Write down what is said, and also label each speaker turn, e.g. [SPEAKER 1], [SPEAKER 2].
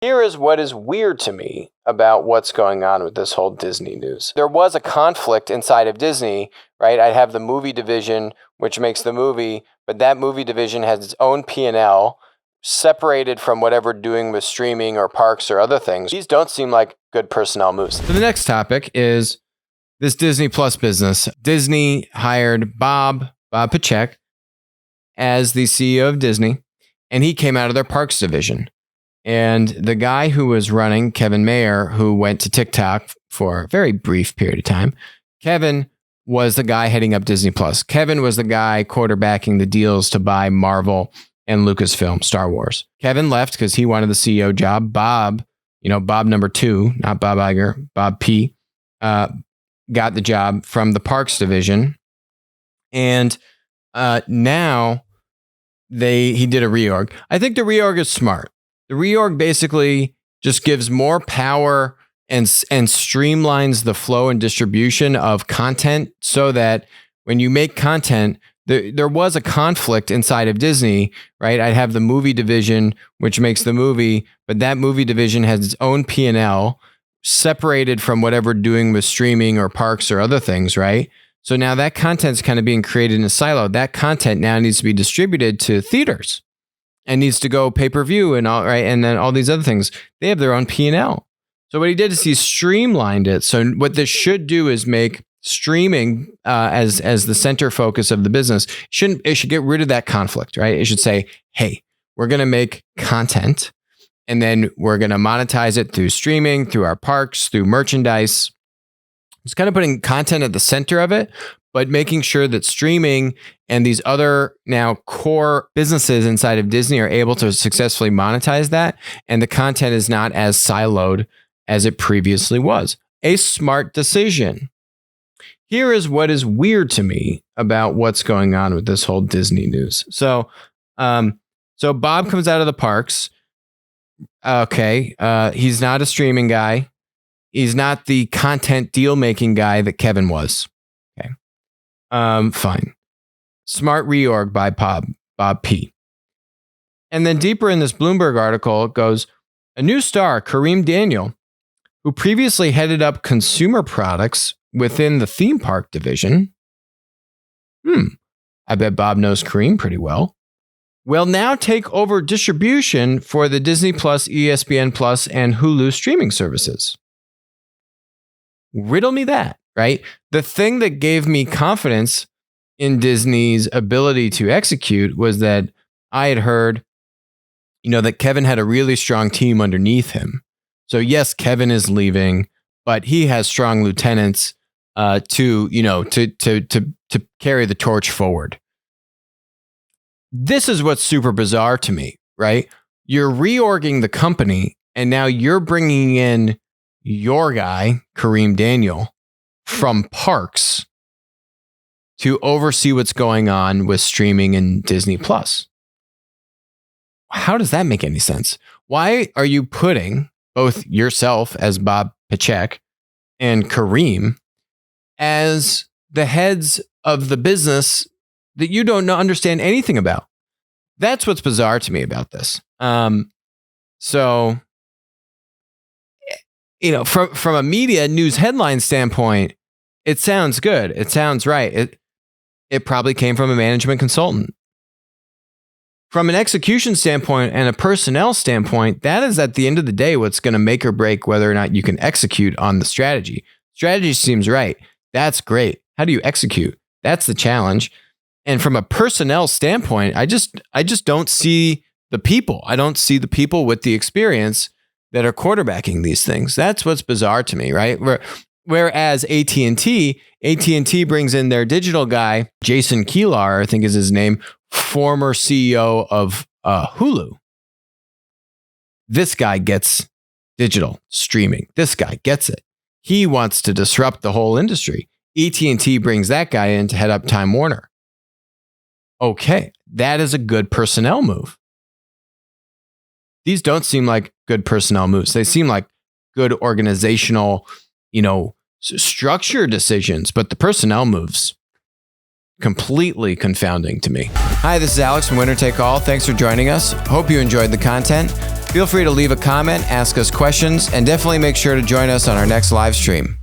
[SPEAKER 1] Here is what is weird to me about what's going on with this whole Disney news. There was a conflict inside of Disney, right? I have the movie division, which makes the movie, but that movie division has its own P&L separated from whatever doing with streaming or parks or other things. These don't seem like good personnel moves.
[SPEAKER 2] So the next topic is this Disney Plus business. Disney hired Bob Pachek as the CEO of Disney, and he came out of their parks division. And the guy who was running, Kevin Mayer, who went to TikTok for a very brief period of time, Kevin was the guy heading up Disney Plus. Kevin was the guy quarterbacking the deals to buy Marvel and Lucasfilm, Star Wars. Kevin left because he wanted the CEO job. Bob, Bob number 2, not Bob Iger, Bob P, got the job from the parks division. And now he did a reorg. I think the reorg is smart. The reorg basically just gives more power and streamlines the flow and distribution of content so that when you make content, there was a conflict inside of Disney, right? I'd have the movie division, which makes the movie, but that movie division has its own P&L separated from whatever doing with streaming or parks or other things, right? So now that content's kind of being created in a silo. That content now needs to be distributed to theaters and needs to go pay-per-view and all, right? And then all these other things, they have their own P&L. So what he did is he streamlined it. So what this should do is make streaming as the center focus of the business. It should get rid of that conflict, right? It should say, hey, we're going to make content and then we're going to monetize it through streaming, through our parks, through merchandise. It's kind of putting content at the center of it, but making sure that streaming and these other now core businesses inside of Disney are able to successfully monetize that. And the content is not as siloed as it previously was. A smart decision. Here is what is weird to me about what's going on with this whole Disney news. So Bob comes out of the parks. Okay. He's not a streaming guy. He's not the content deal making guy that Kevin was. Okay. Fine. Smart reorg by Bob P. And then deeper in this Bloomberg article, it goes, a new star, Kareem Daniel, who previously headed up consumer products within the theme park division. I bet Bob knows Kareem pretty well. Will now take over distribution for the Disney Plus, ESPN Plus, and Hulu streaming services. Riddle me that, right? The thing that gave me confidence in Disney's ability to execute was that I had heard, that Kevin had a really strong team underneath him. So yes, Kevin is leaving, but he has strong lieutenants to carry the torch forward. This is what's super bizarre to me, right? You're reorging the company, and now you're bringing in your guy, Kareem Daniel, from parks to oversee what's going on with streaming and Disney Plus. How does that make any sense? Why are you putting both yourself as Bob Pachek and Kareem as the heads of the business that you don't understand anything about? That's what's bizarre to me about this. From a media news headline standpoint, it sounds good. It sounds right. It probably came from a management consultant. From an execution standpoint and a personnel standpoint, that is at the end of the day what's going to make or break whether or not you can execute on the strategy. Strategy seems right. That's great. How do you execute? That's the challenge. And from a personnel standpoint, I just don't see the people. I don't see the people with the experience that are quarterbacking these things. That's what's bizarre to me, right? Whereas AT&T brings in their digital guy, Jason Kilar, I think is his name, former CEO of Hulu. This guy gets digital streaming. This guy gets it. He wants to disrupt the whole industry. AT&T brings that guy in to head up Time Warner. Okay, that is a good personnel move. These don't seem like good personnel moves. They seem like good organizational, structure decisions, but the personnel moves, completely confounding to me. Hi, this is Alex from Winner Take All. Thanks for joining us. Hope you enjoyed the content. Feel free to leave a comment, ask us questions, and definitely make sure to join us on our next live stream.